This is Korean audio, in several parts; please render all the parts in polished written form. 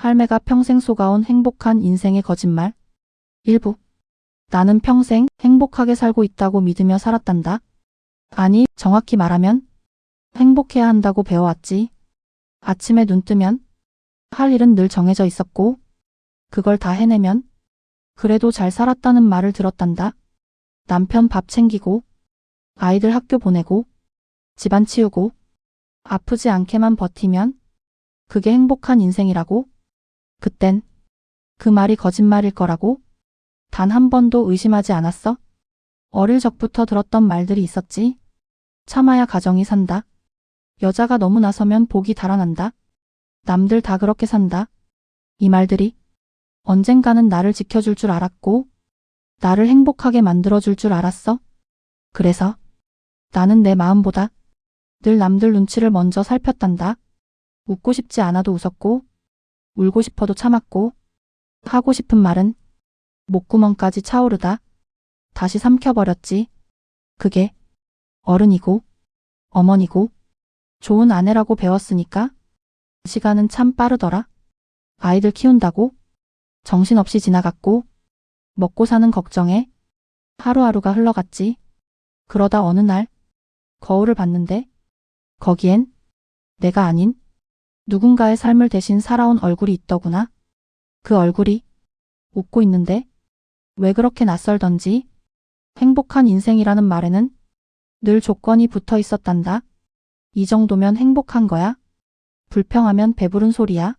할매가 평생 속아온 행복한 인생의 거짓말. 일부. 나는 평생 행복하게 살고 있다고 믿으며 살았단다. 아니, 정확히 말하면 행복해야 한다고 배워왔지. 아침에 눈 뜨면 할 일은 늘 정해져 있었고 그걸 다 해내면 그래도 잘 살았다는 말을 들었단다. 남편 밥 챙기고 아이들 학교 보내고 집안 치우고 아프지 않게만 버티면 그게 행복한 인생이라고? 그땐 그 말이 거짓말일 거라고 단 한 번도 의심하지 않았어. 어릴 적부터 들었던 말들이 있었지. 참아야 가정이 산다. 여자가 너무 나서면 복이 달아난다. 남들 다 그렇게 산다. 이 말들이 언젠가는 나를 지켜줄 줄 알았고 나를 행복하게 만들어줄 줄 알았어. 그래서 나는 내 마음보다 늘 남들 눈치를 먼저 살폈단다. 웃고 싶지 않아도 웃었고 울고 싶어도 참았고 하고 싶은 말은 목구멍까지 차오르다 다시 삼켜버렸지. 그게 어른이고 어머니고 좋은 아내라고 배웠으니까. 시간은 참 빠르더라. 아이들 키운다고 정신없이 지나갔고 먹고 사는 걱정에 하루하루가 흘러갔지. 그러다 어느 날 거울을 봤는데 거기엔 내가 아닌 누군가의 삶을 대신 살아온 얼굴이 있더구나. 그 얼굴이 웃고 있는데 왜 그렇게 낯설던지. 행복한 인생이라는 말에는 늘 조건이 붙어 있었단다. 이 정도면 행복한 거야. 불평하면 배부른 소리야.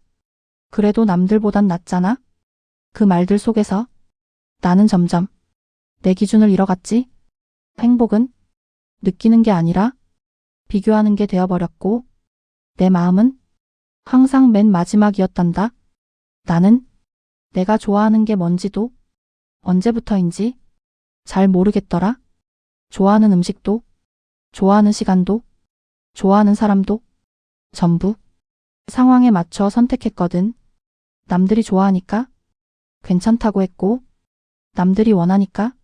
그래도 남들보단 낫잖아. 그 말들 속에서 나는 점점 내 기준을 잃어갔지. 행복은 느끼는 게 아니라 비교하는 게 되어버렸고 내 마음은 항상 맨 마지막이었단다. 나는 내가 좋아하는 게 뭔지도 언제부터인지 잘 모르겠더라. 좋아하는 음식도 좋아하는 시간도 좋아하는 사람도 전부 상황에 맞춰 선택했거든. 남들이 좋아하니까 괜찮다고 했고 남들이 원하니까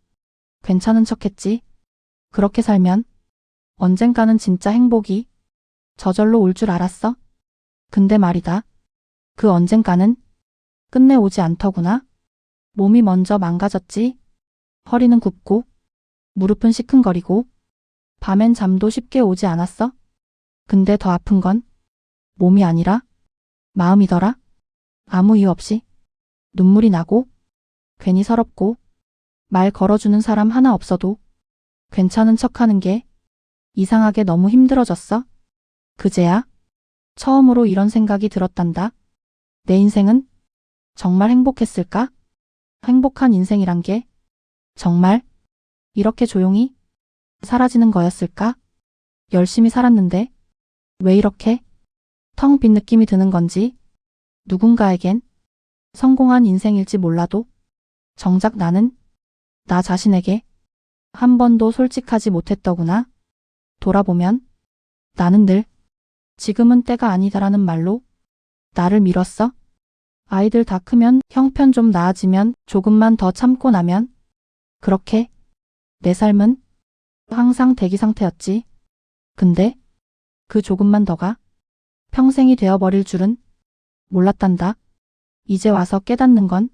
괜찮은 척했지. 그렇게 살면 언젠가는 진짜 행복이 저절로 올 줄 알았어. 근데 말이다. 그 언젠가는 끝내 오지 않더구나. 몸이 먼저 망가졌지. 허리는 굽고 무릎은 시큰거리고 밤엔 잠도 쉽게 오지 않았어. 근데 더 아픈 건 몸이 아니라 마음이더라. 아무 이유 없이 눈물이 나고 괜히 서럽고 말 걸어주는 사람 하나 없어도 괜찮은 척하는 게 이상하게 너무 힘들어졌어. 그제야 처음으로 이런 생각이 들었단다. 내 인생은 정말 행복했을까? 행복한 인생이란 게 정말 이렇게 조용히 사라지는 거였을까? 열심히 살았는데 왜 이렇게 텅 빈 느낌이 드는 건지. 누군가에겐 성공한 인생일지 몰라도 정작 나는 나 자신에게 한 번도 솔직하지 못했더구나. 돌아보면 나는 늘 지금은 때가 아니다라는 말로 나를 밀었어. 아이들 다 크면 형편 좀 나아지면 조금만 더 참고 나면 그렇게 내 삶은 항상 대기 상태였지. 근데 그 조금만 더가 평생이 되어버릴 줄은 몰랐단다. 이제 와서 깨닫는 건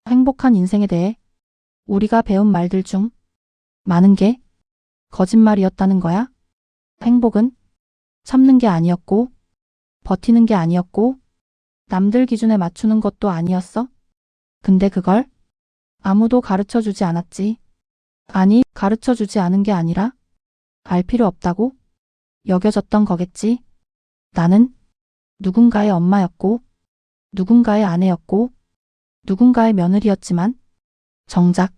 행복한 인생에 대해 우리가 배운 말들 중 많은 게 거짓말이었다는 거야. 행복은 참는 게 아니었고 버티는 게 아니었고 남들 기준에 맞추는 것도 아니었어. 근데 그걸 아무도 가르쳐주지 않았지. 아니, 가르쳐주지 않은 게 아니라 알 필요 없다고 여겨졌던 거겠지. 나는 누군가의 엄마였고 누군가의 아내였고 누군가의 며느리였지만 정작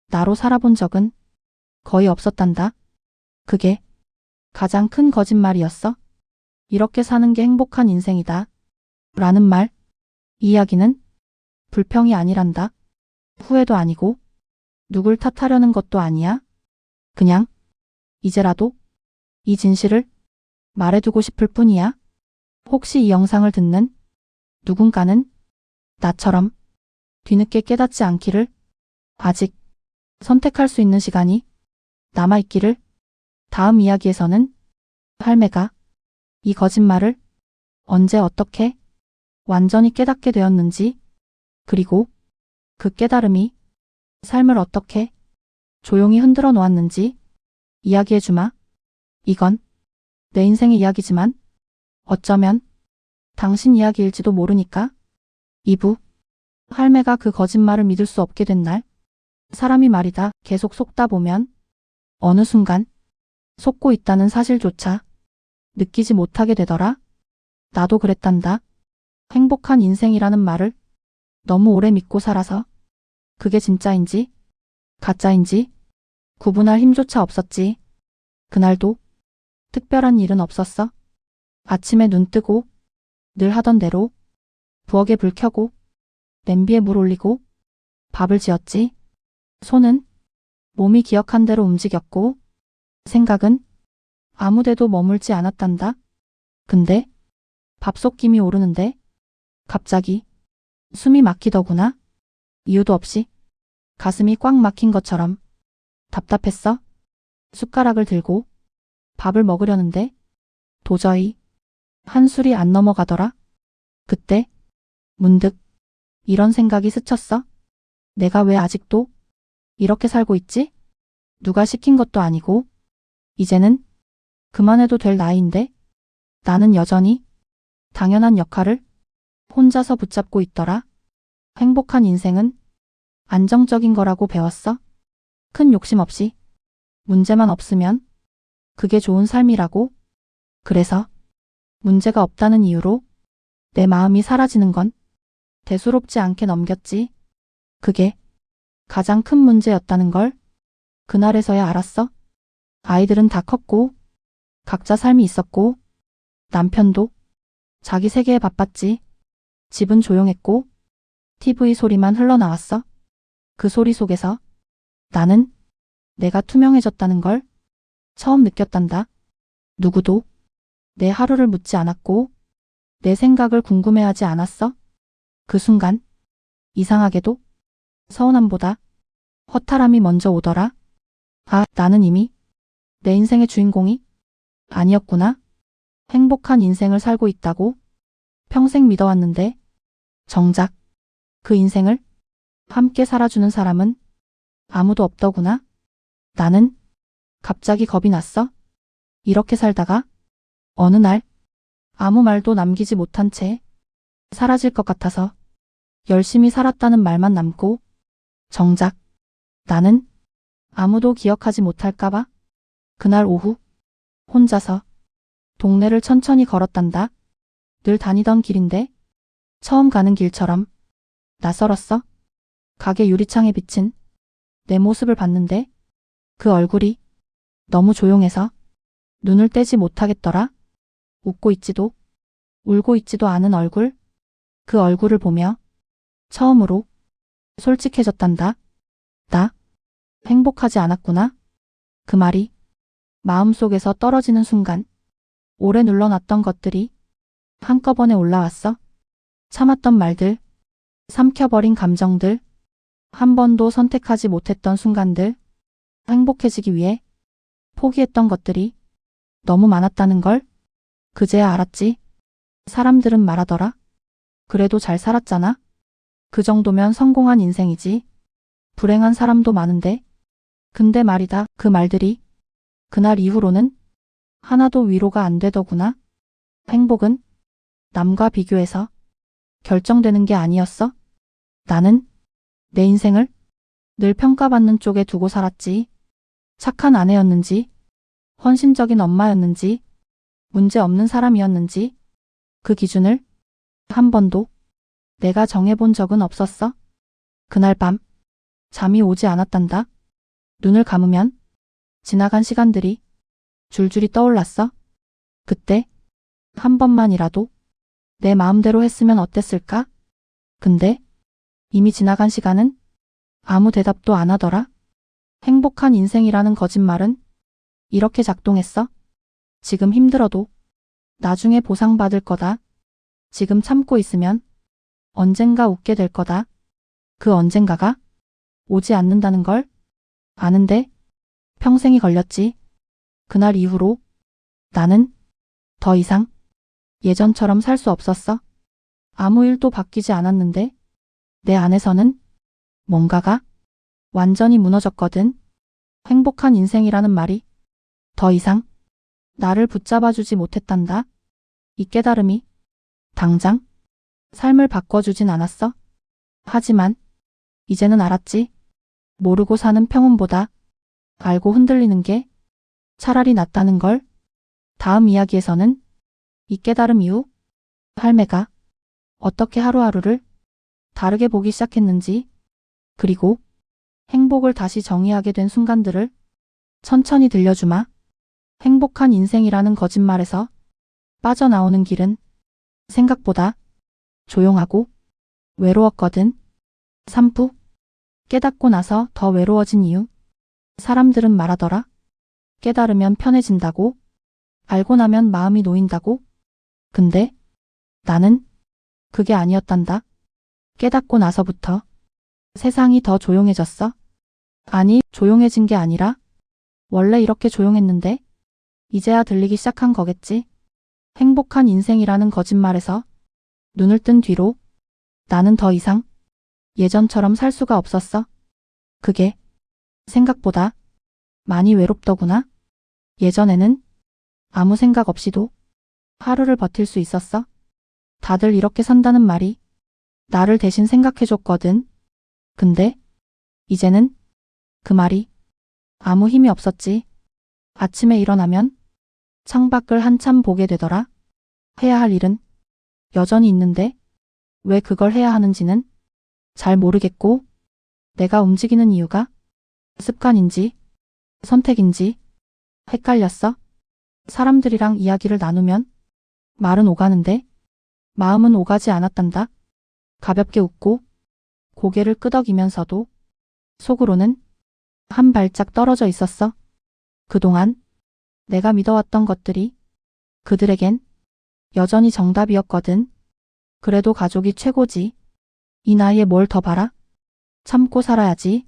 나로 살아본 적은 거의 없었단다. 그게 가장 큰 거짓말이었어. 이렇게 사는 게 행복한 인생이다. 라는 말. 이 이야기는 불평이 아니란다. 후회도 아니고 누굴 탓하려는 것도 아니야. 그냥 이제라도 이 진실을 말해두고 싶을 뿐이야. 혹시 이 영상을 듣는 누군가는 나처럼 뒤늦게 깨닫지 않기를, 아직 선택할 수 있는 시간이 남아있기를. 다음 이야기에서는 할매가 이 거짓말을 언제 어떻게 완전히 깨닫게 되었는지, 그리고 그 깨달음이 삶을 어떻게 조용히 흔들어 놓았는지 이야기해주마. 이건 내 인생의 이야기지만 어쩌면 당신 이야기일지도 모르니까. 2부. 할매가 그 거짓말을 믿을 수 없게 된 날. 사람이 말이다 계속 속다 보면 어느 순간 속고 있다는 사실조차 느끼지 못하게 되더라. 나도 그랬단다. 행복한 인생이라는 말을 너무 오래 믿고 살아서 그게 진짜인지 가짜인지 구분할 힘조차 없었지. 그날도 특별한 일은 없었어. 아침에 눈 뜨고 늘 하던 대로 부엌에 불 켜고 냄비에 물 올리고 밥을 지었지. 손은 몸이 기억한 대로 움직였고 생각은 아무데도 머물지 않았단다. 근데 밥솥 김이 오르는데 갑자기 숨이 막히더구나. 이유도 없이 가슴이 꽉 막힌 것처럼 답답했어. 숟가락을 들고 밥을 먹으려는데 도저히 한술이 안 넘어가더라. 그때 문득 이런 생각이 스쳤어. 내가 왜 아직도 이렇게 살고 있지? 누가 시킨 것도 아니고 이제는 그만해도 될 나이인데 나는 여전히 당연한 역할을 혼자서 붙잡고 있더라. 행복한 인생은 안정적인 거라고 배웠어. 큰 욕심 없이 문제만 없으면 그게 좋은 삶이라고. 그래서 문제가 없다는 이유로 내 마음이 사라지는 건 대수롭지 않게 넘겼지. 그게 가장 큰 문제였다는 걸 그날에서야 알았어. 아이들은 다 컸고 각자 삶이 있었고 남편도 자기 세계에 바빴지. 집은 조용했고 TV 소리만 흘러나왔어. 그 소리 속에서 나는 내가 투명해졌다는 걸 처음 느꼈단다. 누구도 내 하루를 묻지 않았고 내 생각을 궁금해하지 않았어. 그 순간 이상하게도 서운함보다 허탈함이 먼저 오더라. 아, 나는 이미 내 인생의 주인공이 아니었구나. 행복한 인생을 살고 있다고 평생 믿어왔는데 정작 그 인생을 함께 살아주는 사람은 아무도 없더구나. 나는 갑자기 겁이 났어. 이렇게 살다가 어느 날 아무 말도 남기지 못한 채 사라질 것 같아서 열심히 살았다는 말만 남고 정작 나는 아무도 기억하지 못할까봐. 그날 오후 혼자서 동네를 천천히 걸었단다. 늘 다니던 길인데 처음 가는 길처럼 낯설었어. 가게 유리창에 비친 내 모습을 봤는데 그 얼굴이 너무 조용해서 눈을 떼지 못하겠더라. 웃고 있지도 울고 있지도 않은 얼굴. 그 얼굴을 보며 처음으로 솔직해졌단다. 나 행복하지 않았구나. 그 말이 마음속에서 떨어지는 순간 오래 눌러놨던 것들이 한꺼번에 올라왔어. 참았던 말들, 삼켜버린 감정들, 한 번도 선택하지 못했던 순간들, 행복해지기 위해 포기했던 것들이 너무 많았다는 걸 그제야 알았지. 사람들은 말하더라. 그래도 잘 살았잖아. 그 정도면 성공한 인생이지. 불행한 사람도 많은데. 근데 말이다. 그 말들이 그날 이후로는 하나도 위로가 안 되더구나. 행복은 남과 비교해서 결정되는 게 아니었어. 나는 내 인생을 늘 평가받는 쪽에 두고 살았지. 착한 아내였는지, 헌신적인 엄마였는지, 문제 없는 사람이었는지 그 기준을 한 번도 내가 정해본 적은 없었어. 그날 밤 잠이 오지 않았단다. 눈을 감으면 지나간 시간들이 줄줄이 떠올랐어. 그때 한 번만이라도 내 마음대로 했으면 어땠을까? 근데 이미 지나간 시간은 아무 대답도 안 하더라. 행복한 인생이라는 거짓말은 이렇게 작동했어. 지금 힘들어도 나중에 보상받을 거다. 지금 참고 있으면 언젠가 웃게 될 거다. 그 언젠가가 오지 않는다는 걸 아는데 평생이 걸렸지. 그날 이후로 나는 더 이상 예전처럼 살 수 없었어. 아무 일도 바뀌지 않았는데 내 안에서는 뭔가가 완전히 무너졌거든. 행복한 인생이라는 말이 더 이상 나를 붙잡아주지 못했단다. 이 깨달음이 당장 삶을 바꿔주진 않았어. 하지만 이제는 알았지. 모르고 사는 평온보다 알고 흔들리는 게 차라리 낫다는 걸. 다음 이야기에서는 이 깨달음 이후 할매가 어떻게 하루하루를 다르게 보기 시작했는지, 그리고 행복을 다시 정의하게 된 순간들을 천천히 들려주마. 행복한 인생이라는 거짓말에서 빠져나오는 길은 생각보다 조용하고 외로웠거든. 3부. 깨닫고 나서 더 외로워진 이유. 사람들은 말하더라. 깨달으면 편해진다고, 알고 나면 마음이 놓인다고. 근데 나는 그게 아니었단다. 깨닫고 나서부터 세상이 더 조용해졌어. 아니, 조용해진 게 아니라 원래 이렇게 조용했는데 이제야 들리기 시작한 거겠지. 행복한 인생이라는 거짓말에서 눈을 뜬 뒤로 나는 더 이상 예전처럼 살 수가 없었어. 그게 생각보다 많이 외롭더구나. 예전에는 아무 생각 없이도 하루를 버틸 수 있었어. 다들 이렇게 산다는 말이 나를 대신 생각해줬거든. 근데 이제는 그 말이 아무 힘이 없었지. 아침에 일어나면 창밖을 한참 보게 되더라. 해야 할 일은 여전히 있는데 왜 그걸 해야 하는지는 잘 모르겠고, 내가 움직이는 이유가 습관인지 선택인지 헷갈렸어. 사람들이랑 이야기를 나누면 말은 오가는데 마음은 오가지 않았단다. 가볍게 웃고 고개를 끄덕이면서도 속으로는 한 발짝 떨어져 있었어. 그동안 내가 믿어왔던 것들이 그들에겐 여전히 정답이었거든. 그래도 가족이 최고지. 이 나이에 뭘 더 바라? 참고 살아야지.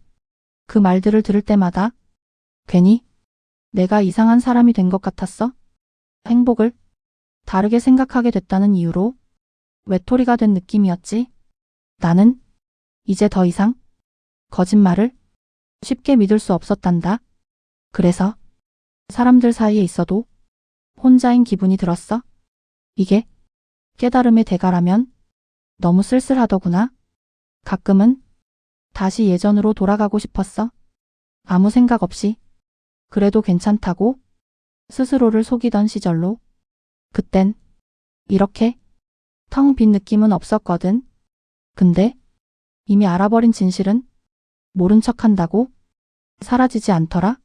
그 말들을 들을 때마다 괜히 내가 이상한 사람이 된 것 같았어. 행복을 다르게 생각하게 됐다는 이유로 외톨이가 된 느낌이었지. 나는 이제 더 이상 거짓말을 쉽게 믿을 수 없었단다. 그래서 사람들 사이에 있어도 혼자인 기분이 들었어. 이게 깨달음의 대가라면 너무 쓸쓸하더구나. 가끔은 다시 예전으로 돌아가고 싶었어. 아무 생각 없이 그래도 괜찮다고 스스로를 속이던 시절로. 그땐 이렇게 텅 빈 느낌은 없었거든. 근데 이미 알아버린 진실은 모른 척한다고 사라지지 않더라.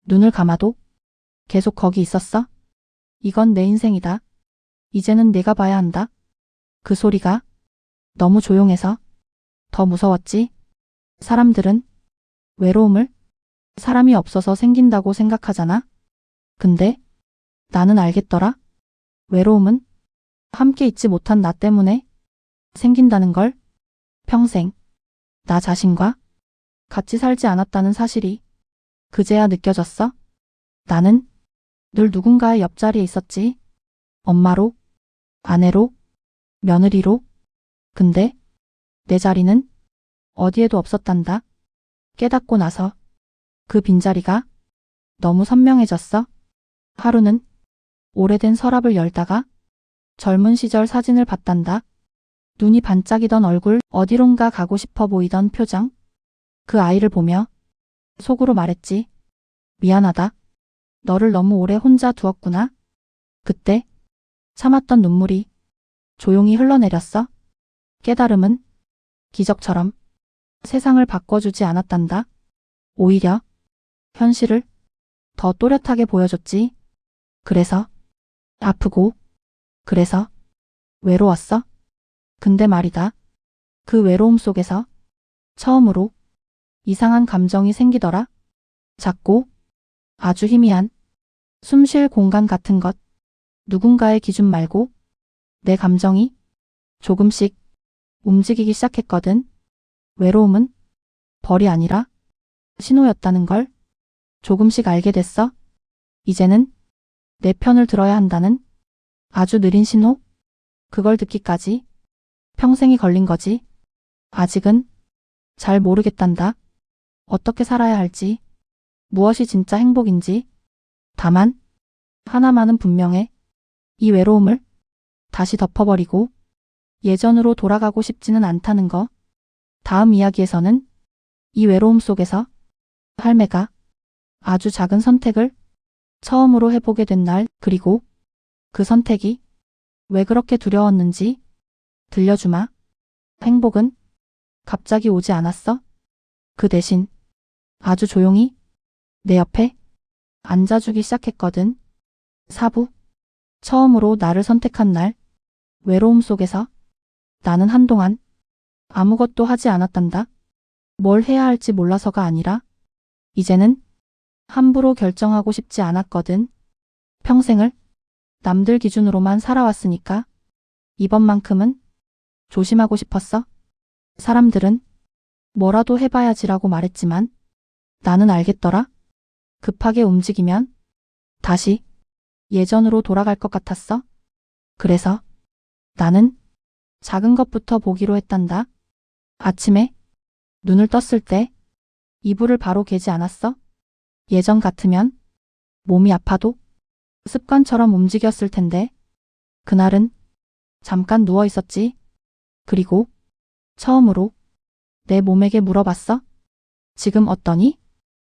눈을 감아도 계속 거기 있었어. 이건 내 인생이다. 이제는 내가 봐야 한다. 그 소리가 너무 조용해서 더 무서웠지. 사람들은 외로움을 사람이 없어서 생긴다고 생각하잖아. 근데 나는 알겠더라. 외로움은 함께 있지 못한 나 때문에 생긴다는 걸. 평생 나 자신과 같이 살지 않았다는 사실이 그제야 느껴졌어. 나는 늘 누군가의 옆자리에 있었지. 엄마로, 아내로, 며느리로. 근데 내 자리는 어디에도 없었단다. 깨닫고 나서 그 빈자리가 너무 선명해졌어. 하루는 오래된 서랍을 열다가 젊은 시절 사진을 봤단다. 눈이 반짝이던 얼굴, 어디론가 가고 싶어 보이던 표정. 그 아이를 보며 속으로 말했지. 미안하다. 너를 너무 오래 혼자 두었구나. 그때 참았던 눈물이 조용히 흘러내렸어. 깨달음은 기적처럼 세상을 바꿔주지 않았단다. 오히려 현실을 더 또렷하게 보여줬지. 그래서 아프고, 그래서 외로웠어. 근데 말이다. 그 외로움 속에서 처음으로 이상한 감정이 생기더라. 작고 아주 희미한 숨쉴 공간 같은 것. 누군가의 기준 말고 내 감정이 조금씩 움직이기 시작했거든. 외로움은 벌이 아니라 신호였다는 걸 조금씩 알게 됐어. 이제는 내 편을 들어야 한다는 아주 느린 신호. 그걸 듣기까지 평생이 걸린 거지. 아직은 잘 모르겠단다. 어떻게 살아야 할지, 무엇이 진짜 행복인지. 다만 하나만은 분명해. 이 외로움을 다시 덮어버리고 예전으로 돌아가고 싶지는 않다는 거. 다음 이야기에서는 이 외로움 속에서 할매가 아주 작은 선택을 처음으로 해보게 된 날, 그리고 그 선택이 왜 그렇게 두려웠는지 들려주마. 행복은 갑자기 오지 않았어. 그 대신 아주 조용히 내 옆에 앉아주기 시작했거든. 사부. 처음으로 나를 선택한 날. 외로움 속에서 나는 한동안 아무것도 하지 않았단다. 뭘 해야 할지 몰라서가 아니라 이제는 함부로 결정하고 싶지 않았거든. 평생을 남들 기준으로만 살아왔으니까 이번만큼은 조심하고 싶었어. 사람들은 뭐라도 해봐야지라고 말했지만 나는 알겠더라. 급하게 움직이면 다시 예전으로 돌아갈 것 같았어. 그래서 나는 작은 것부터 보기로 했단다. 아침에 눈을 떴을 때 이불을 바로 개지 않았어. 예전 같으면 몸이 아파도 습관처럼 움직였을 텐데 그날은 잠깐 누워 있었지. 그리고 처음으로 내 몸에게 물어봤어. 지금 어떠니?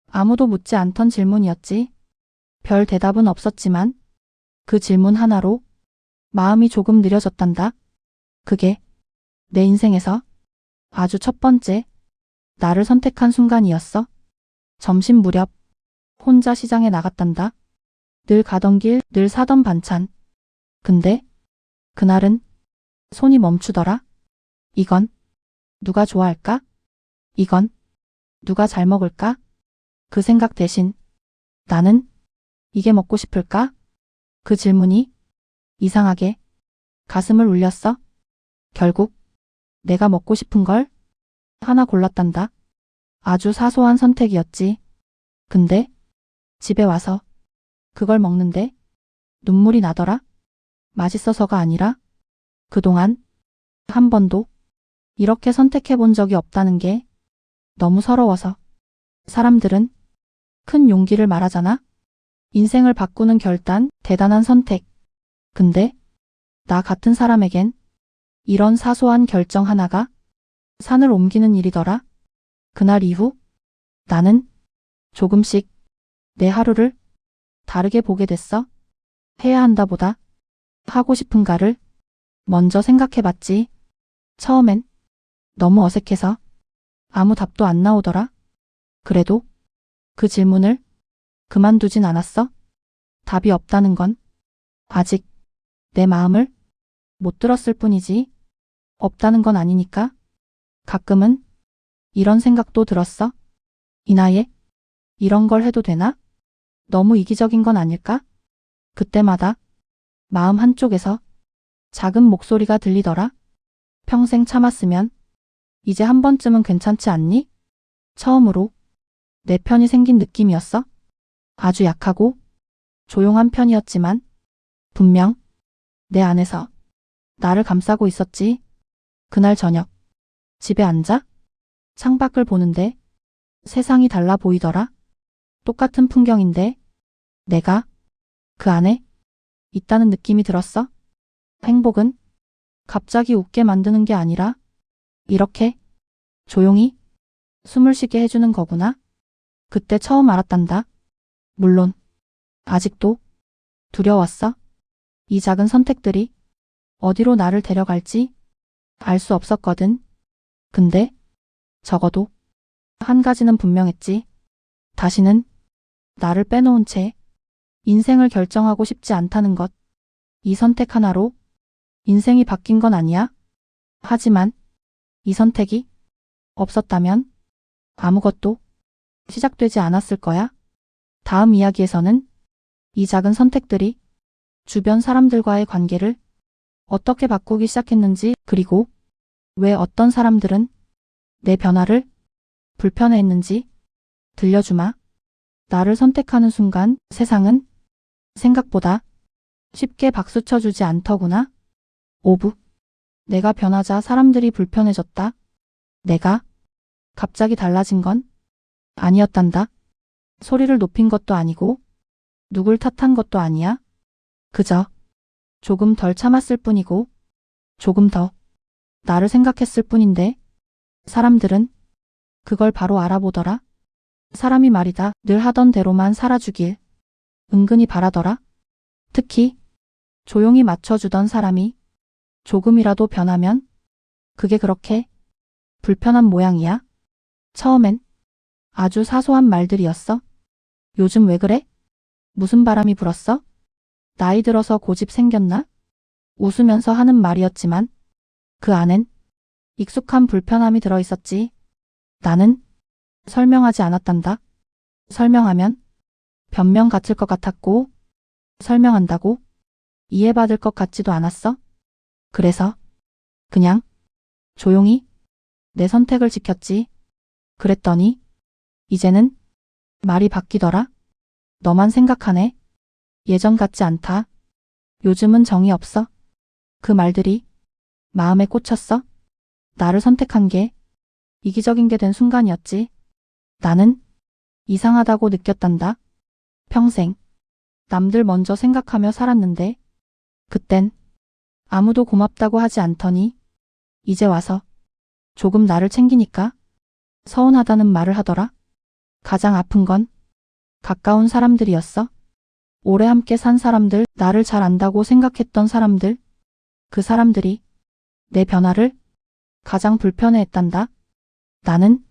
아무도 묻지 않던 질문이었지. 별 대답은 없었지만 그 질문 하나로 마음이 조금 느려졌단다. 그게 내 인생에서 아주 첫 번째 나를 선택한 순간이었어. 점심 무렵 혼자 시장에 나갔단다. 늘 가던 길, 늘 사던 반찬. 근데 그날은 손이 멈추더라. 이건 누가 좋아할까? 이건 누가 잘 먹을까? 그 생각 대신 나는 이게 먹고 싶을까? 그 질문이 이상하게 가슴을 울렸어. 결국 내가 먹고 싶은 걸 하나 골랐단다. 아주 사소한 선택이었지. 근데 집에 와서 그걸 먹는데 눈물이 나더라. 맛있어서가 아니라 그동안 한 번도 이렇게 선택해 본 적이 없다는 게 너무 서러워서. 사람들은 큰 용기를 말하잖아. 인생을 바꾸는 결단, 대단한 선택. 근데 나 같은 사람에겐 이런 사소한 결정 하나가 산을 옮기는 일이더라. 그날 이후 나는 조금씩 내 하루를 다르게 보게 됐어. 해야 한다보다 하고 싶은가를 먼저 생각해봤지. 처음엔 너무 어색해서 아무 답도 안 나오더라. 그래도 그 질문을 그만두진 않았어. 답이 없다는 건 아직 내 마음을 못 들었을 뿐이지. 없다는 건 아니니까. 가끔은 이런 생각도 들었어. 이 나이에 이런 걸 해도 되나? 너무 이기적인 건 아닐까? 그때마다 마음 한쪽에서 작은 목소리가 들리더라. 평생 참았으면 이제 한 번쯤은 괜찮지 않니? 처음으로 내 편이 생긴 느낌이었어. 아주 약하고 조용한 편이었지만 분명 내 안에서 나를 감싸고 있었지. 그날 저녁 집에 앉아 창밖을 보는데 세상이 달라 보이더라. 똑같은 풍경인데 내가 그 안에 있다는 느낌이 들었어. 행복은 갑자기 웃게 만드는 게 아니라 이렇게 조용히 숨을 쉬게 해주는 거구나. 그때 처음 알았단다. 물론 아직도 두려웠어. 이 작은 선택들이 어디로 나를 데려갈지 알 수 없었거든. 근데 적어도 한 가지는 분명했지. 다시는 나를 빼놓은 채 인생을 결정하고 싶지 않다는 것. 이 선택 하나로 인생이 바뀐 건 아니야. 하지만 이 선택이 없었다면 아무것도 시작되지 않았을 거야. 다음 이야기에서는 이 작은 선택들이 주변 사람들과의 관계를 어떻게 바꾸기 시작했는지, 그리고 왜 어떤 사람들은 내 변화를 불편해했는지 들려주마. 나를 선택하는 순간 세상은 생각보다 쉽게 박수 쳐주지 않더구나. 5부 내가 변하자 사람들이 불편해졌다. 내가 갑자기 달라진 건 아니었단다. 소리를 높인 것도 아니고 누굴 탓한 것도 아니야. 그저 조금 덜 참았을 뿐이고 조금 더 나를 생각했을 뿐인데 사람들은 그걸 바로 알아보더라. 사람이 말이다 늘 하던 대로만 살아주길 은근히 바라더라. 특히 조용히 맞춰주던 사람이 조금이라도 변하면 그게 그렇게 불편한 모양이야. 처음엔 아주 사소한 말들이었어. 요즘 왜 그래? 무슨 바람이 불었어? 나이 들어서 고집 생겼나? 웃으면서 하는 말이었지만 그 안엔 익숙한 불편함이 들어있었지. 나는 설명하지 않았단다. 설명하면 변명 같을 것 같았고 설명한다고 이해받을 것 같지도 않았어. 그래서 그냥 조용히 내 선택을 지켰지. 그랬더니 이제는 말이 바뀌더라. 너만 생각하네. 예전 같지 않다. 요즘은 정이 없어. 그 말들이 마음에 꽂혔어. 나를 선택한 게 이기적인 게 된 순간이었지. 나는 이상하다고 느꼈단다. 평생 남들 먼저 생각하며 살았는데 그땐 아무도 고맙다고 하지 않더니 이제 와서 조금 나를 챙기니까 서운하다는 말을 하더라. 가장 아픈 건 가까운 사람들이었어. 오래 함께 산 사람들, 나를 잘 안다고 생각했던 사람들, 그 사람들이 내 변화를 가장 불편해했단다. 나는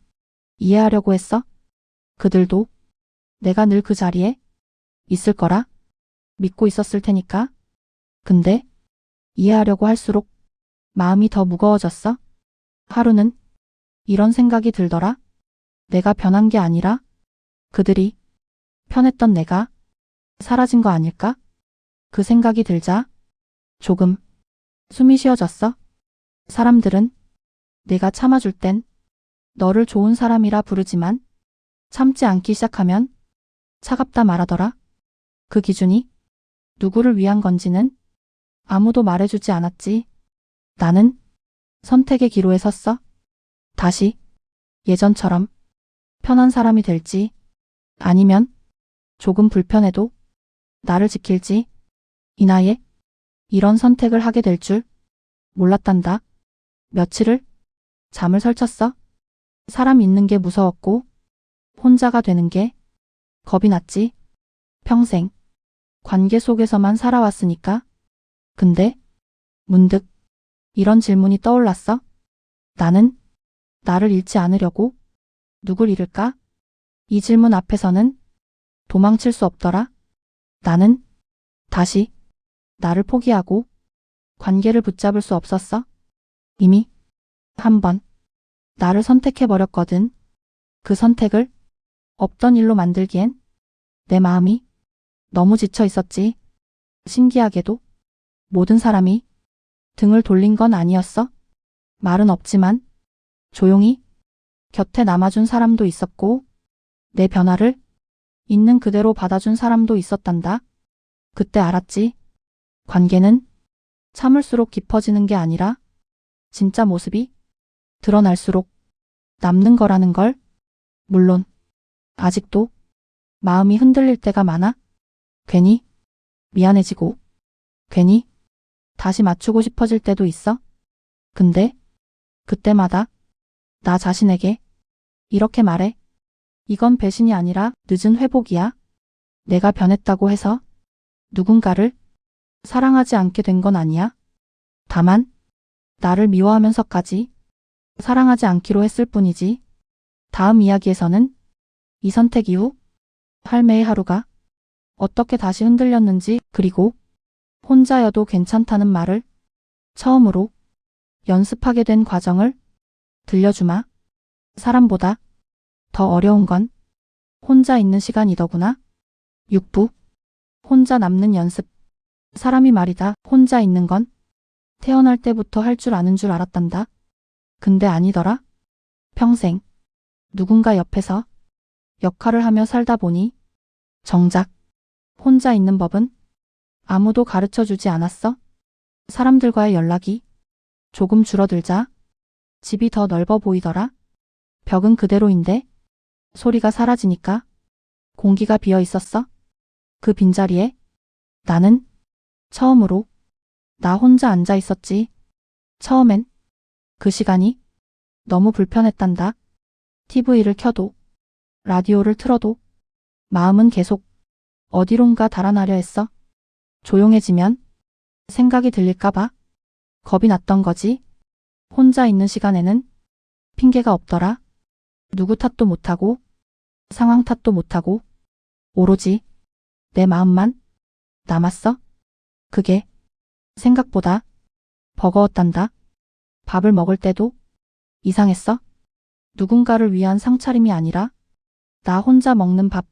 이해하려고 했어. 그들도 내가 늘 그 자리에 있을 거라 믿고 있었을 테니까. 근데 이해하려고 할수록 마음이 더 무거워졌어. 하루는 이런 생각이 들더라. 내가 변한 게 아니라 그들이 편했던 내가 사라진 거 아닐까? 그 생각이 들자 조금 숨이 쉬어졌어. 사람들은 내가 참아줄 땐 너를 좋은 사람이라 부르지만 참지 않기 시작하면 차갑다 말하더라. 그 기준이 누구를 위한 건지는 아무도 말해주지 않았지. 나는 선택의 기로에 섰어. 다시 예전처럼 편한 사람이 될지 아니면 조금 불편해도 나를 지킬지 이 나이에 이런 선택을 하게 될 줄 몰랐단다. 며칠을 잠을 설쳤어. 사람 있는 게 무서웠고 혼자가 되는 게 겁이 났지. 평생 관계 속에서만 살아왔으니까. 근데 문득 이런 질문이 떠올랐어. 나는 나를 잃지 않으려고 누굴 잃을까? 이 질문 앞에서는 도망칠 수 없더라. 나는 다시 나를 포기하고 관계를 붙잡을 수 없었어. 이미 한 번 나를 선택해버렸거든. 그 선택을 없던 일로 만들기엔 내 마음이 너무 지쳐 있었지. 신기하게도 모든 사람이 등을 돌린 건 아니었어. 말은 없지만 조용히 곁에 남아준 사람도 있었고 내 변화를 있는 그대로 받아준 사람도 있었단다. 그때 알았지. 관계는 참을수록 깊어지는 게 아니라 진짜 모습이 드러날수록 남는 거라는 걸. 물론 아직도 마음이 흔들릴 때가 많아. 괜히 미안해지고 괜히 다시 맞추고 싶어질 때도 있어. 근데 그때마다 나 자신에게 이렇게 말해. 이건 배신이 아니라 늦은 회복이야. 내가 변했다고 해서 누군가를 사랑하지 않게 된 건 아니야. 다만 나를 미워하면서까지 사랑하지 않기로 했을 뿐이지. 다음 이야기에서는 이 선택 이후 할매의 하루가 어떻게 다시 흔들렸는지 그리고 혼자여도 괜찮다는 말을 처음으로 연습하게 된 과정을 들려주마. 사람보다 더 어려운 건 혼자 있는 시간이더구나. 6부 혼자 남는 연습. 사람이 말이다 혼자 있는 건 태어날 때부터 할 줄 아는 줄 알았단다. 근데 아니더라. 평생 누군가 옆에서 역할을 하며 살다 보니 정작 혼자 있는 법은 아무도 가르쳐 주지 않았어. 사람들과의 연락이 조금 줄어들자 집이 더 넓어 보이더라. 벽은 그대로인데 소리가 사라지니까 공기가 비어 있었어. 그 빈자리에 나는 처음으로 나 혼자 앉아 있었지. 처음엔 그 시간이 너무 불편했단다. TV를 켜도 라디오를 틀어도 마음은 계속 어디론가 달아나려 했어. 조용해지면 생각이 들릴까봐 겁이 났던 거지. 혼자 있는 시간에는 핑계가 없더라. 누구 탓도 못하고 상황 탓도 못하고 오로지 내 마음만 남았어. 그게 생각보다 버거웠단다. 밥을 먹을 때도 이상했어. 누군가를 위한 상차림이 아니라 나 혼자 먹는 밥.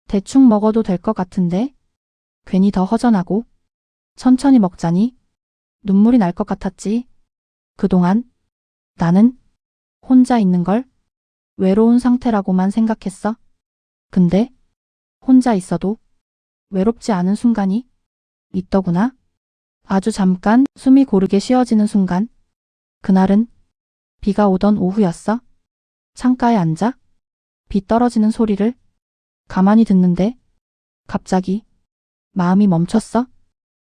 대충 먹어도 될 것 같은데 괜히 더 허전하고 천천히 먹자니 눈물이 날 것 같았지. 그동안 나는 혼자 있는 걸 외로운 상태라고만 생각했어. 근데 혼자 있어도 외롭지 않은 순간이 있더구나. 아주 잠깐 숨이 고르게 쉬어지는 순간. 그날은 비가 오던 오후였어. 창가에 앉아 비 떨어지는 소리를 가만히 듣는데 갑자기 마음이 멈췄어.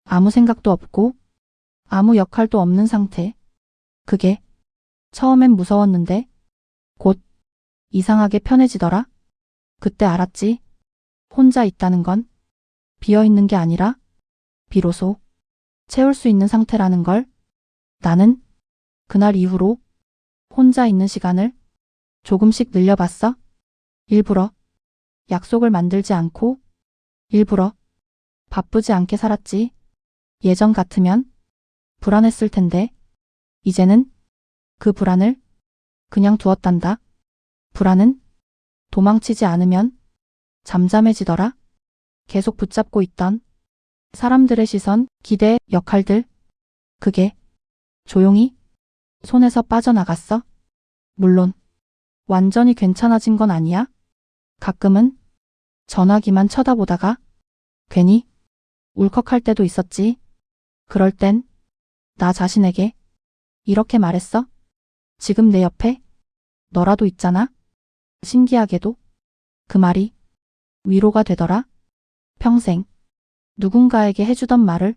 아무 생각도 없고 아무 역할도 없는 상태. 그게 처음엔 무서웠는데 곧 이상하게 편해지더라. 그때 알았지. 혼자 있다는 건 비어 있는 게 아니라 비로소 채울 수 있는 상태라는 걸. 나는 그날 이후로 혼자 있는 시간을 조금씩 늘려봤어. 일부러 약속을 만들지 않고 일부러 바쁘지 않게 살았지. 예전 같으면 불안했을 텐데 이제는 그 불안을 그냥 두었단다. 불안은 도망치지 않으면 잠잠해지더라. 계속 붙잡고 있던 사람들의 시선, 기대, 역할들. 그게 조용히 손에서 빠져나갔어. 물론 완전히 괜찮아진 건 아니야. 가끔은 전화기만 쳐다보다가 괜히 울컥할 때도 있었지. 그럴 땐 나 자신에게 이렇게 말했어. 지금 내 옆에 너라도 있잖아. 신기하게도 그 말이 위로가 되더라. 평생 누군가에게 해주던 말을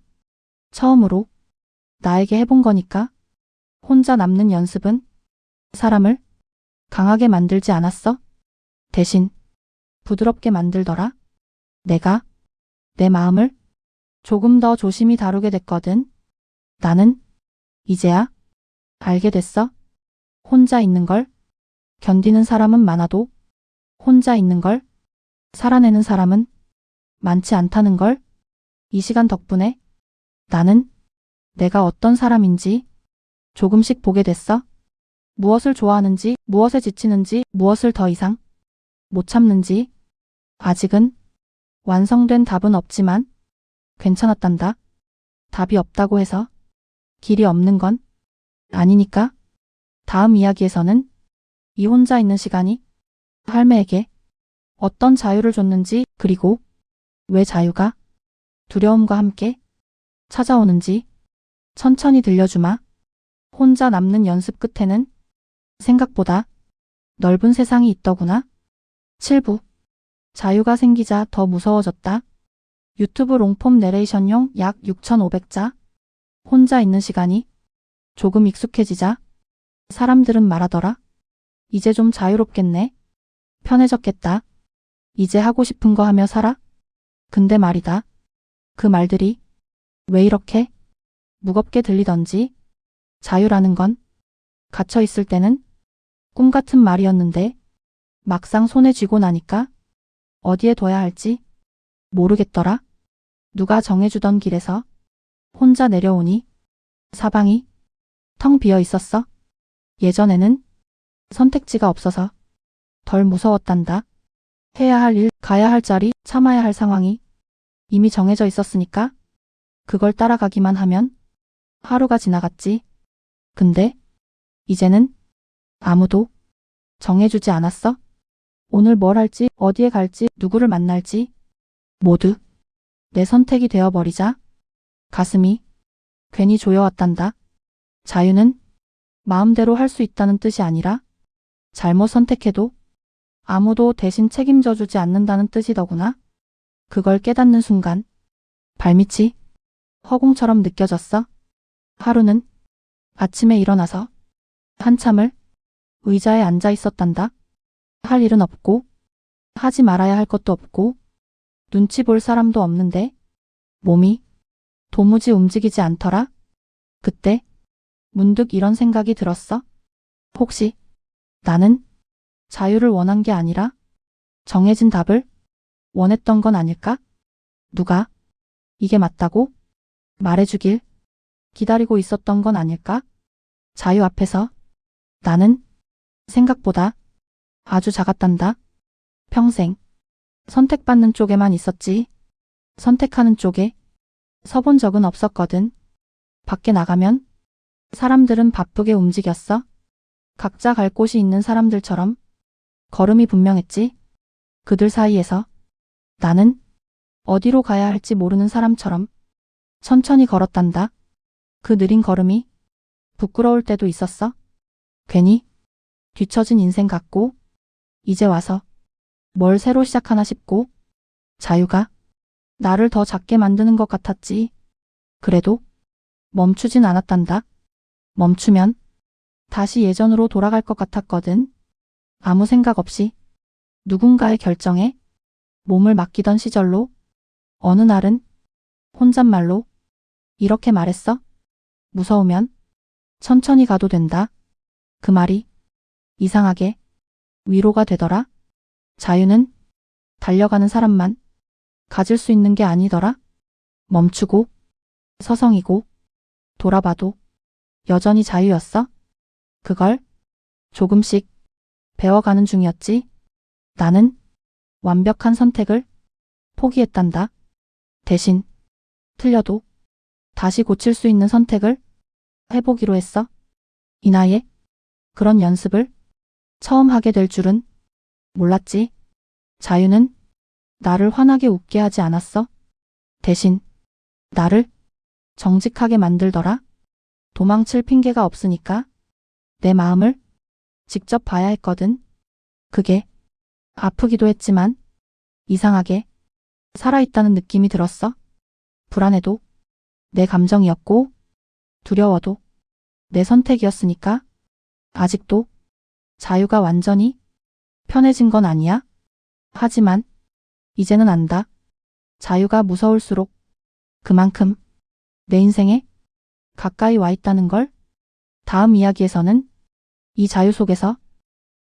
처음으로 나에게 해본 거니까. 혼자 남는 연습은 사람을 강하게 만들지 않았어. 대신 부드럽게 만들더라. 내가 내 마음을 조금 더 조심히 다루게 됐거든. 나는 이제야 알게 됐어. 혼자 있는 걸 견디는 사람은 많아도 혼자 있는 걸 살아내는 사람은 많지 않다는 걸. 이 시간 덕분에 나는 내가 어떤 사람인지 조금씩 보게 됐어. 무엇을 좋아하는지, 무엇에 지치는지, 무엇을 더 이상 못 참는지. 아직은 완성된 답은 없지만 괜찮았단다. 답이 없다고 해서 길이 없는 건 아니니까. 다음 이야기에서는 이 혼자 있는 시간이 할매에게 어떤 자유를 줬는지, 그리고 왜 자유가 두려움과 함께 찾아오는지 천천히 들려주마. 혼자 남는 연습 끝에는 생각보다 넓은 세상이 있더구나. 7부. 자유가 생기자 더 무서워졌다. 유튜브 롱폼 내레이션용 약 6,500자. 혼자 있는 시간이 조금 익숙해지자 사람들은 말하더라. 이제 좀 자유롭겠네. 편해졌겠다. 이제 하고 싶은 거 하며 살아? 근데 말이다. 그 말들이 왜 이렇게 무겁게 들리던지. 자유라는 건 갇혀 있을 때는 꿈 같은 말이었는데 막상 손에 쥐고 나니까 어디에 둬야 할지 모르겠더라. 누가 정해주던 길에서 혼자 내려오니 사방이 텅 비어 있었어. 예전에는 선택지가 없어서 덜 무서웠단다. 해야 할 일, 가야 할 자리, 참아야 할 상황이 이미 정해져 있었으니까 그걸 따라가기만 하면 하루가 지나갔지. 근데 이제는 아무도 정해주지 않았어. 오늘 뭘 할지, 어디에 갈지, 누구를 만날지 모두 내 선택이 되어버리자 가슴이 괜히 조여왔단다. 자유는 마음대로 할 수 있다는 뜻이 아니라 잘못 선택해도 아무도 대신 책임져 주지 않는다는 뜻이더구나. 그걸 깨닫는 순간 발밑이 허공처럼 느껴졌어. 하루는 아침에 일어나서 한참을 의자에 앉아 있었단다. 할 일은 없고 하지 말아야 할 것도 없고 눈치 볼 사람도 없는데 몸이 도무지 움직이지 않더라. 그때 문득 이런 생각이 들었어. 혹시 나는 자유를 원한 게 아니라 정해진 답을 원했던 건 아닐까? 누가 이게 맞다고 말해주길 기다리고 있었던 건 아닐까? 자유 앞에서 나는 생각보다 아주 작았단다. 평생 선택받는 쪽에만 있었지. 선택하는 쪽에 서본 적은 없었거든. 밖에 나가면 사람들은 바쁘게 움직였어. 각자 갈 곳이 있는 사람들처럼 걸음이 분명했지. 그들 사이에서 나는 어디로 가야 할지 모르는 사람처럼 천천히 걸었단다. 그 느린 걸음이 부끄러울 때도 있었어. 괜히 뒤처진 인생 같고 이제 와서 뭘 새로 시작하나 싶고 자유가 나를 더 작게 만드는 것 같았지. 그래도 멈추진 않았단다. 멈추면 다시 예전으로 돌아갈 것 같았거든. 아무 생각 없이 누군가의 결정에 몸을 맡기던 시절로 어느 날은 혼잣말로 이렇게 말했어. 무서우면 천천히 가도 된다. 그 말이 이상하게 위로가 되더라. 자유는 달려가는 사람만 가질 수 있는 게 아니더라. 멈추고 서성이고 돌아봐도 여전히 자유였어. 그걸 조금씩 배워가는 중이었지. 나는 완벽한 선택을 포기했단다. 대신 틀려도 다시 고칠 수 있는 선택을 해보기로 했어. 이 나이에 그런 연습을 처음 하게 될 줄은 몰랐지. 자유는 나를 환하게 웃게 하지 않았어. 대신 나를 정직하게 만들더라. 도망칠 핑계가 없으니까 내 마음을 직접 봐야 했거든. 그게 아프기도 했지만 이상하게 살아있다는 느낌이 들었어. 불안해도 내 감정이었고 두려워도 내 선택이었으니까 아직도 자유가 완전히 편해진 건 아니야. 하지만 이제는 안다. 자유가 무서울수록 그만큼 내 인생에 가까이 와 있다는 걸. 다음 이야기에서는 이 자유 속에서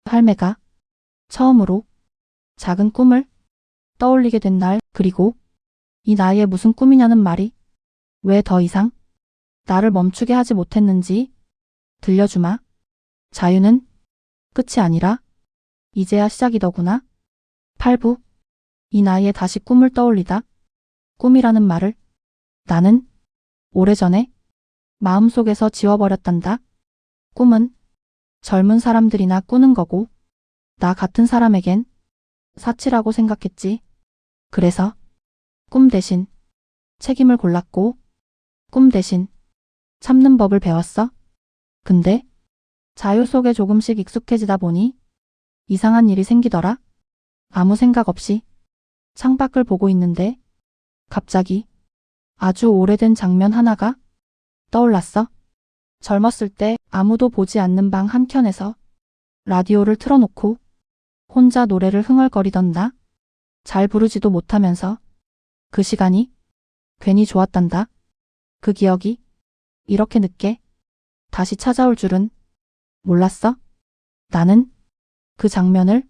할매가 처음으로 작은 꿈을 떠올리게 된 날, 그리고 이 나이에 무슨 꿈이냐는 말이 왜 더 이상 나를 멈추게 하지 못했는지 들려주마. 자유는 끝이 아니라 이제야 시작이더구나. 8부. 이 나이에 다시 꿈을 떠올리다. 꿈이라는 말을 나는 오래전에 마음속에서 지워버렸단다. 꿈은 젊은 사람들이나 꾸는 거고 나 같은 사람에겐 사치라고 생각했지. 그래서 꿈 대신 책임을 골랐고 꿈 대신 참는 법을 배웠어. 근데 자유 속에 조금씩 익숙해지다 보니 이상한 일이 생기더라. 아무 생각 없이 창밖을 보고 있는데 갑자기 아주 오래된 장면 하나가 떠올랐어. 젊었을 때 아무도 보지 않는 방 한켠에서 라디오를 틀어놓고 혼자 노래를 흥얼거리던 나. 잘 부르지도 못하면서 그 시간이 괜히 좋았단다. 그 기억이 이렇게 늦게 다시 찾아올 줄은 몰랐어. 나는 그 장면을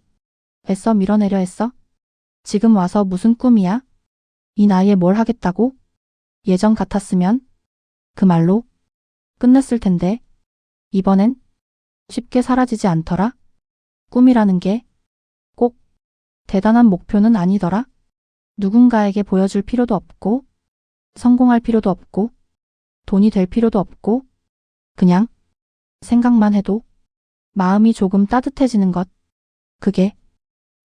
애써 밀어내려 했어. 지금 와서 무슨 꿈이야? 이 나이에 뭘 하겠다고? 예전 같았으면 그 말로 끝냈을 텐데 이번엔 쉽게 사라지지 않더라. 꿈이라는 게 꼭 대단한 목표는 아니더라. 누군가에게 보여줄 필요도 없고 성공할 필요도 없고 돈이 될 필요도 없고 그냥 생각만 해도 마음이 조금 따뜻해지는 것. 그게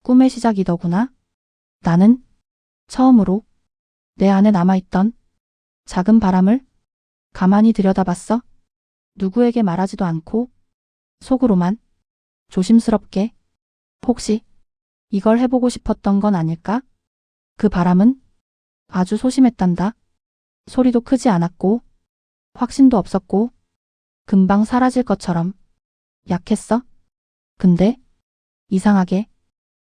꿈의 시작이더구나. 나는 처음으로 내 안에 남아있던 작은 바람을 가만히 들여다봤어. 누구에게 말하지도 않고 속으로만 조심스럽게 혹시 이걸 해보고 싶었던 건 아닐까? 그 바람은 아주 소심했단다. 소리도 크지 않았고 확신도 없었고 금방 사라질 것처럼 약했어. 근데 이상하게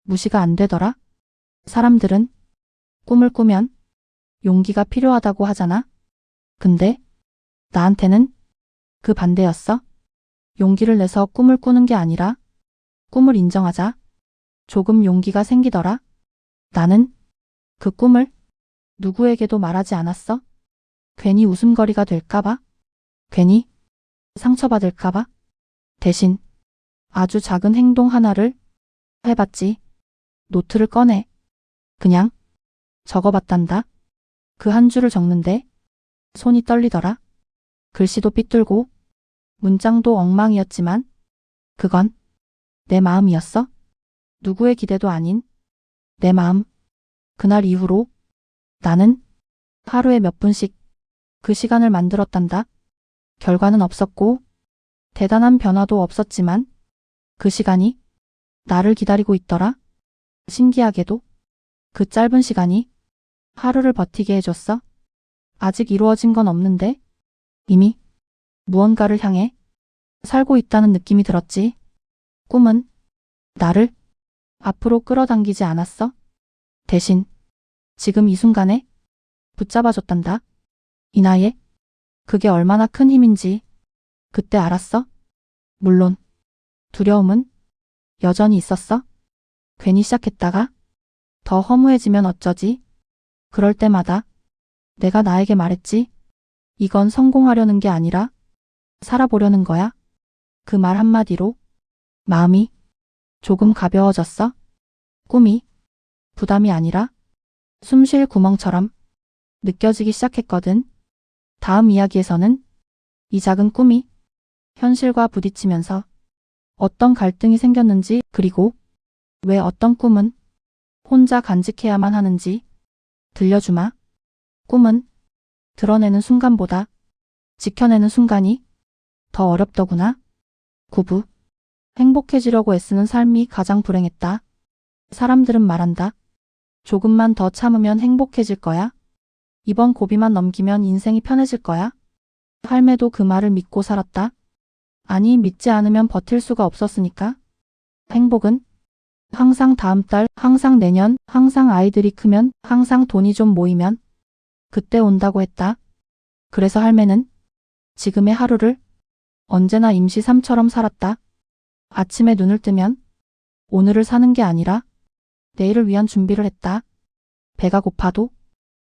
무시가 안 되더라. 사람들은 꿈을 꾸면 용기가 필요하다고 하잖아. 근데 나한테는 그 반대였어. 용기를 내서 꿈을 꾸는 게 아니라 꿈을 인정하자 조금 용기가 생기더라. 나는 그 꿈을 누구에게도 말하지 않았어. 괜히 웃음거리가 될까봐, 괜히 상처받을까봐. 대신 아주 작은 행동 하나를 해봤지. 노트를 꺼내 그냥 적어봤단다. 그 한 줄을 적는데 손이 떨리더라. 글씨도 삐뚤고 문장도 엉망이었지만 그건 내 마음이었어. 누구의 기대도 아닌 내 마음. 그날 이후로 나는 하루에 몇 분씩 그 시간을 만들었단다. 결과는 없었고 대단한 변화도 없었지만 그 시간이 나를 기다리고 있더라. 신기하게도 그 짧은 시간이 하루를 버티게 해줬어. 아직 이루어진 건 없는데 이미 무언가를 향해 살고 있다는 느낌이 들었지. 꿈은 나를 앞으로 끌어당기지 않았어. 대신 지금 이 순간에 붙잡아줬단다. 이 나이에 그게 얼마나 큰 힘인지 그때 알았어. 물론 두려움은 여전히 있었어. 괜히 시작했다가 더 허무해지면 어쩌지. 그럴 때마다 내가 나에게 말했지. 이건 성공하려는 게 아니라 살아보려는 거야. 그 말 한마디로 마음이 조금 가벼워졌어. 꿈이 부담이 아니라 숨쉴 구멍처럼 느껴지기 시작했거든. 다음 이야기에서는 이 작은 꿈이 현실과 부딪히면서 어떤 갈등이 생겼는지 그리고 왜 어떤 꿈은 혼자 간직해야만 하는지 들려주마. 꿈은 드러내는 순간보다 지켜내는 순간이 더 어렵더구나. 9부. 행복해지려고 애쓰는 삶이 가장 불행했다. 사람들은 말한다. 조금만 더 참으면 행복해질 거야. 이번 고비만 넘기면 인생이 편해질 거야. 할매도 그 말을 믿고 살았다. 아니, 믿지 않으면 버틸 수가 없었으니까. 행복은 항상 다음 달, 항상 내년, 항상 아이들이 크면, 항상 돈이 좀 모이면 그때 온다고 했다. 그래서 할매는 지금의 하루를 언제나 임시 삶처럼 살았다. 아침에 눈을 뜨면 오늘을 사는 게 아니라 내일을 위한 준비를 했다. 배가 고파도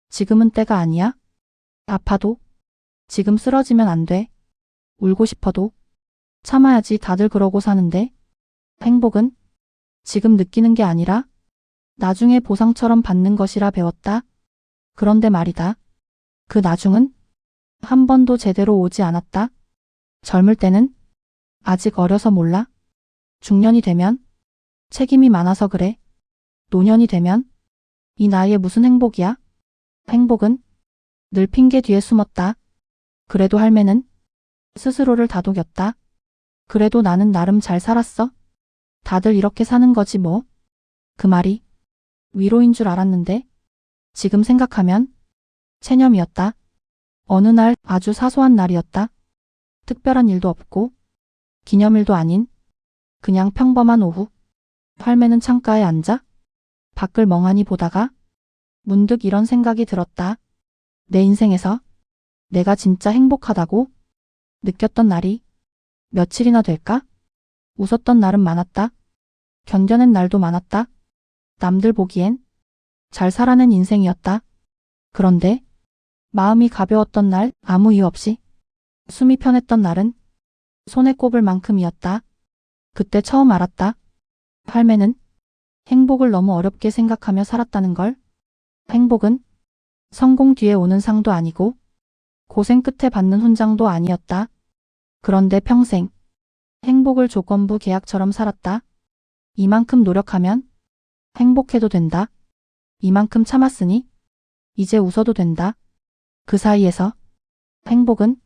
지금은 때가 아니야. 아파도 지금 쓰러지면 안 돼. 울고 싶어도 참아야지. 다들 그러고 사는데 행복은 지금 느끼는 게 아니라 나중에 보상처럼 받는 것이라 배웠다. 그런데 말이다. 그 나중은 한 번도 제대로 오지 않았다. 젊을 때는 아직 어려서 몰라. 중년이 되면 책임이 많아서 그래. 노년이 되면 이 나이에 무슨 행복이야? 행복은 늘 핑계 뒤에 숨었다. 그래도 할매는 스스로를 다독였다. 그래도 나는 나름 잘 살았어. 다들 이렇게 사는 거지 뭐. 그 말이 위로인 줄 알았는데 지금 생각하면 체념이었다. 어느 날 아주 사소한 날이었다. 특별한 일도 없고 기념일도 아닌 그냥 평범한 오후. 할매는 창가에 앉아 밖을 멍하니 보다가 문득 이런 생각이 들었다. 내 인생에서 내가 진짜 행복하다고 느꼈던 날이 며칠이나 될까? 웃었던 날은 많았다. 견뎌낸 날도 많았다. 남들 보기엔 잘 살아낸 인생이었다. 그런데 마음이 가벼웠던 날, 아무 이유 없이 숨이 편했던 날은 손에 꼽을 만큼이었다. 그때 처음 알았다. 할매는 행복을 너무 어렵게 생각하며 살았다는 걸. 행복은 성공 뒤에 오는 상도 아니고 고생 끝에 받는 훈장도 아니었다. 그런데 평생 행복을 조건부 계약처럼 살았다. 이만큼 노력하면 행복해도 된다. 이만큼 참았으니 이제 웃어도 된다. 그 사이에서 행복은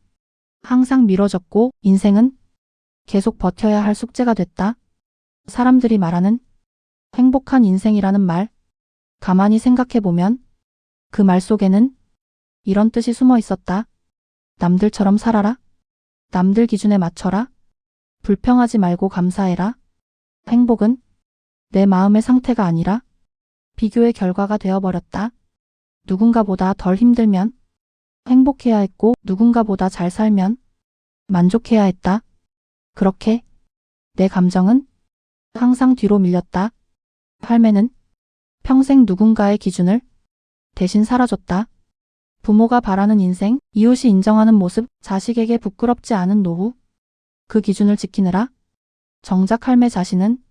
항상 미뤄졌고 인생은 계속 버텨야 할 숙제가 됐다. 사람들이 말하는 행복한 인생이라는 말, 가만히 생각해보면 그 말 속에는 이런 뜻이 숨어 있었다. 남들처럼 살아라. 남들 기준에 맞춰라. 불평하지 말고 감사해라. 행복은 내 마음의 상태가 아니라 비교의 결과가 되어버렸다. 누군가보다 덜 힘들면 행복해야 했고 누군가보다 잘 살면 만족해야 했다. 그렇게 내 감정은 항상 뒤로 밀렸다. 삶에는 평생 누군가의 기준을 대신 살아줬다. 부모가 바라는 인생, 이웃이 인정하는 모습, 자식에게 부끄럽지 않은 노후. 그 기준을 지키느라 정작 할매 자신은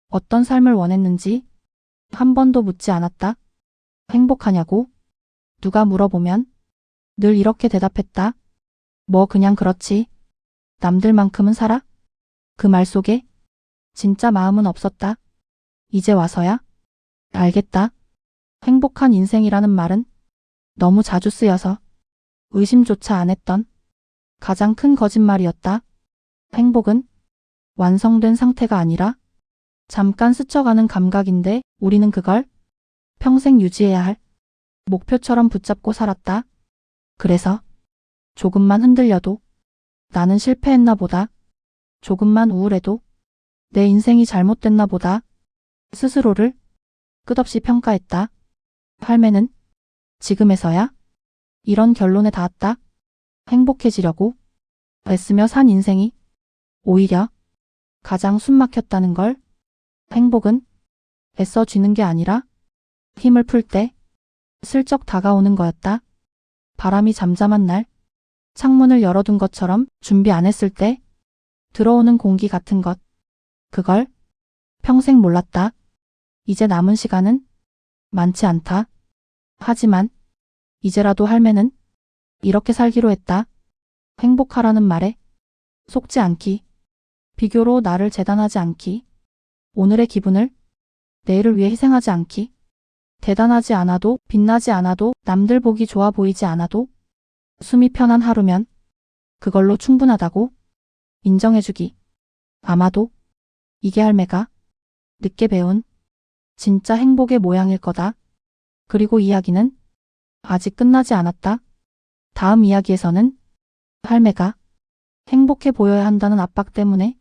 어떤 삶을 원했는지 한 번도 묻지 않았다. 행복하냐고 누가 물어보면 늘 이렇게 대답했다. 뭐 그냥 그렇지. 남들만큼은 살아? 그 말 속에 진짜 마음은 없었다. 이제 와서야 알겠다. 행복한 인생이라는 말은 너무 자주 쓰여서 의심조차 안 했던 가장 큰 거짓말이었다. 행복은 완성된 상태가 아니라 잠깐 스쳐가는 감각인데 우리는 그걸 평생 유지해야 할 목표처럼 붙잡고 살았다. 그래서 조금만 흔들려도 나는 실패했나 보다. 조금만 우울해도 내 인생이 잘못됐나 보다. 스스로를 끝없이 평가했다. 삶에는 지금에서야 이런 결론에 닿았다. 행복해지려고 애쓰며 산 인생이 오히려 가장 숨막혔다는 걸. 행복은 애써 쥐는 게 아니라 힘을 풀 때 슬쩍 다가오는 거였다. 바람이 잠잠한 날, 창문을 열어둔 것처럼 준비 안 했을 때 들어오는 공기 같은 것. 그걸 평생 몰랐다. 이제 남은 시간은 많지 않다. 하지만 이제라도 할매는 이렇게 살기로 했다. 행복하라는 말에 속지 않기. 비교로 나를 재단하지 않기. 오늘의 기분을 내일을 위해 희생하지 않기. 대단하지 않아도 빛나지 않아도 남들 보기 좋아 보이지 않아도 숨이 편한 하루면 그걸로 충분하다고 인정해주기. 아마도 이게 할매가 늦게 배운 진짜 행복의 모양일 거다. 그리고 이야기는 아직 끝나지 않았다. 다음 이야기에서는 할매가 행복해 보여야 한다는 압박 때문에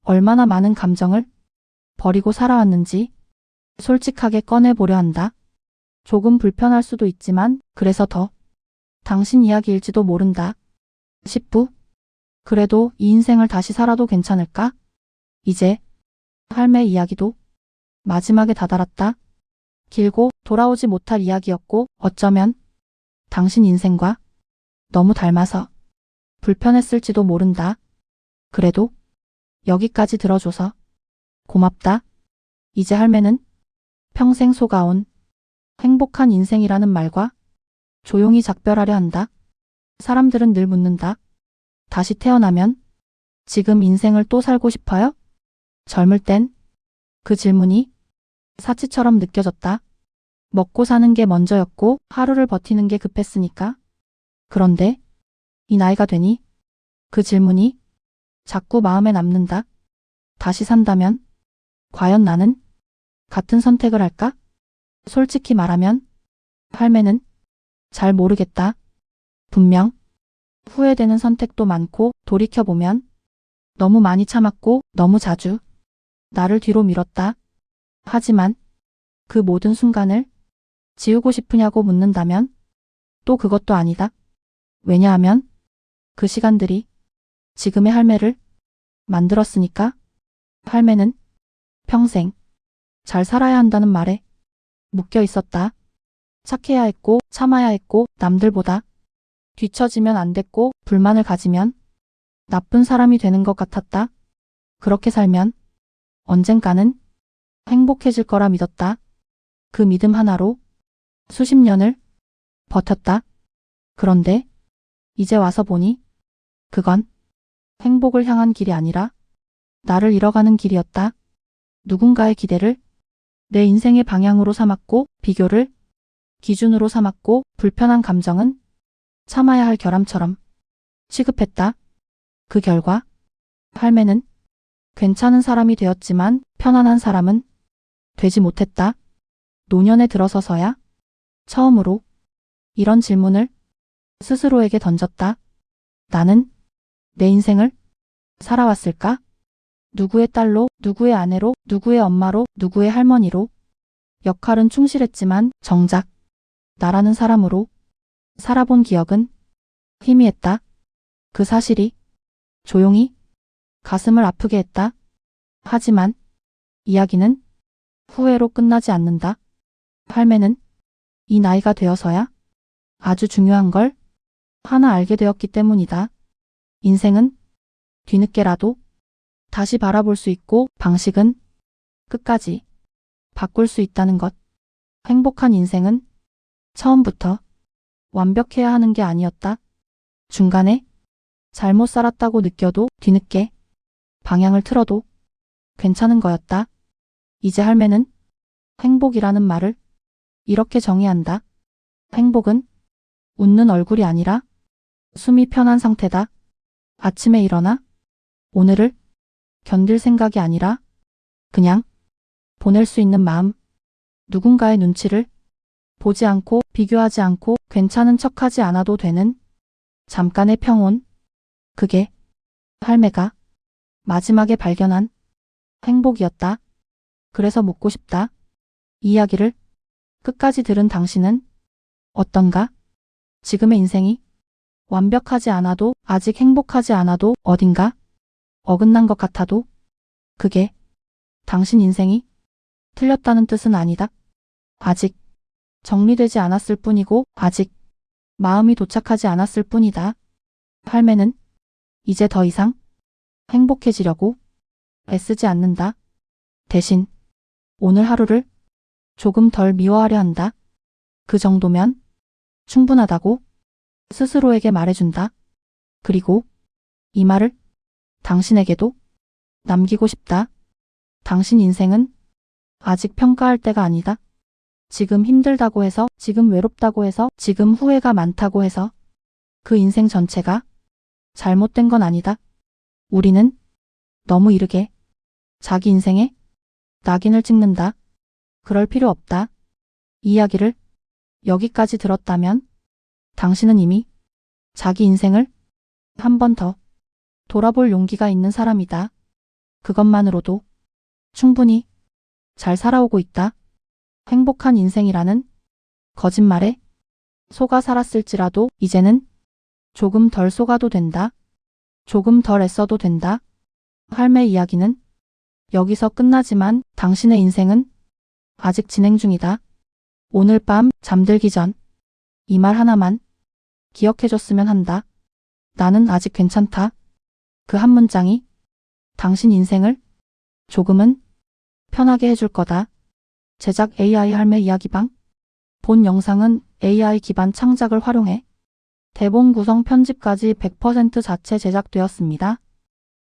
얼마나 많은 감정을 버리고 살아왔는지 솔직하게 꺼내보려 한다. 조금 불편할 수도 있지만 그래서 더 당신 이야기일지도 모른다. 10부. 그래도 이 인생을 다시 살아도 괜찮을까? 이제 할매 이야기도 마지막에 다다랐다. 길고 돌아오지 못할 이야기였고 어쩌면 당신 인생과 너무 닮아서 불편했을지도 모른다. 그래도 여기까지 들어줘서 고맙다. 이제 할매는 평생 속아온 행복한 인생이라는 말과 조용히 작별하려 한다. 사람들은 늘 묻는다. 다시 태어나면 지금 인생을 또 살고 싶어요? 젊을 땐 그 질문이 사치처럼 느껴졌다. 먹고 사는 게 먼저였고 하루를 버티는 게 급했으니까. 그런데 이 나이가 되니 그 질문이 자꾸 마음에 남는다. 다시 산다면 과연 나는 같은 선택을 할까? 솔직히 말하면 할매는 잘 모르겠다. 분명 후회되는 선택도 많고 돌이켜보면 너무 많이 참았고 너무 자주 나를 뒤로 밀었다. 하지만 그 모든 순간을 지우고 싶으냐고 묻는다면 또 그것도 아니다. 왜냐하면 그 시간들이 지금의 할매를 만들었으니까. 할매는 평생 잘 살아야 한다는 말에 묶여 있었다. 착해야 했고 참아야 했고 남들보다 뒤처지면 안 됐고 불만을 가지면 나쁜 사람이 되는 것 같았다. 그렇게 살면 언젠가는 행복해질 거라 믿었다. 그 믿음 하나로 수십 년을 버텼다. 그런데 이제 와서 보니 그건 행복을 향한 길이 아니라 나를 잃어가는 길이었다. 누군가의 기대를 내 인생의 방향으로 삼았고 비교를 기준으로 삼았고 불편한 감정은 참아야 할 결함처럼 취급했다. 그 결과 할매는 괜찮은 사람이 되었지만 편안한 사람은 되지 못했다. 노년에 들어서서야 처음으로 이런 질문을 스스로에게 던졌다. 나는 내 인생을 살아왔을까? 누구의 딸로, 누구의 아내로, 누구의 엄마로, 누구의 할머니로 역할은 충실했지만 정작 나라는 사람으로 살아본 기억은 희미했다. 그 사실이 조용히 가슴을 아프게 했다. 하지만 이야기는 후회로 끝나지 않는다. 할매는 이 나이가 되어서야 아주 중요한 걸 하나 알게 되었기 때문이다. 인생은 뒤늦게라도 다시 바라볼 수 있고 방식은 끝까지 바꿀 수 있다는 것. 행복한 인생은 처음부터 완벽해야 하는 게 아니었다. 중간에 잘못 살았다고 느껴도 뒤늦게 방향을 틀어도 괜찮은 거였다. 이제 할매는 행복이라는 말을 이렇게 정의한다. 행복은 웃는 얼굴이 아니라 숨이 편한 상태다. 아침에 일어나 오늘을 견딜 생각이 아니라 그냥 보낼 수 있는 마음. 누군가의 눈치를 보지 않고 비교하지 않고 괜찮은 척하지 않아도 되는 잠깐의 평온. 그게 할매가 마지막에 발견한 행복이었다. 그래서 묻고 싶다. 이 이야기를 끝까지 들은 당신은 어떤가? 지금의 인생이 완벽하지 않아도 아직 행복하지 않아도 어딘가 어긋난 것 같아도 그게 당신 인생이 틀렸다는 뜻은 아니다. 아직 정리되지 않았을 뿐이고 아직 마음이 도착하지 않았을 뿐이다. 할매는 이제 더 이상 행복해지려고 애쓰지 않는다. 대신 오늘 하루를 조금 덜 미워하려 한다. 그 정도면 충분하다고 스스로에게 말해준다. 그리고 이 말을 당신에게도 남기고 싶다. 당신 인생은 아직 평가할 때가 아니다. 지금 힘들다고 해서, 지금 외롭다고 해서, 지금 후회가 많다고 해서 그 인생 전체가 잘못된 건 아니다. 우리는 너무 이르게 자기 인생에 낙인을 찍는다. 그럴 필요 없다. 이 이야기를 여기까지 들었다면 당신은 이미 자기 인생을 한 번 더 돌아볼 용기가 있는 사람이다. 그것만으로도 충분히 잘 살아오고 있다. 행복한 인생이라는 거짓말에 속아 살았을지라도 이제는 조금 덜 속아도 된다. 조금 덜 애써도 된다. 할매 이야기는 여기서 끝나지만 당신의 인생은 아직 진행 중이다. 오늘 밤 잠들기 전 이 말 하나만 기억해줬으면 한다. 나는 아직 괜찮다. 그 한 문장이 당신 인생을 조금은 편하게 해줄 거다. 제작 AI 할매 이야기방. 본 영상은 AI 기반 창작을 활용해 대본 구성 편집까지 100% 자체 제작되었습니다.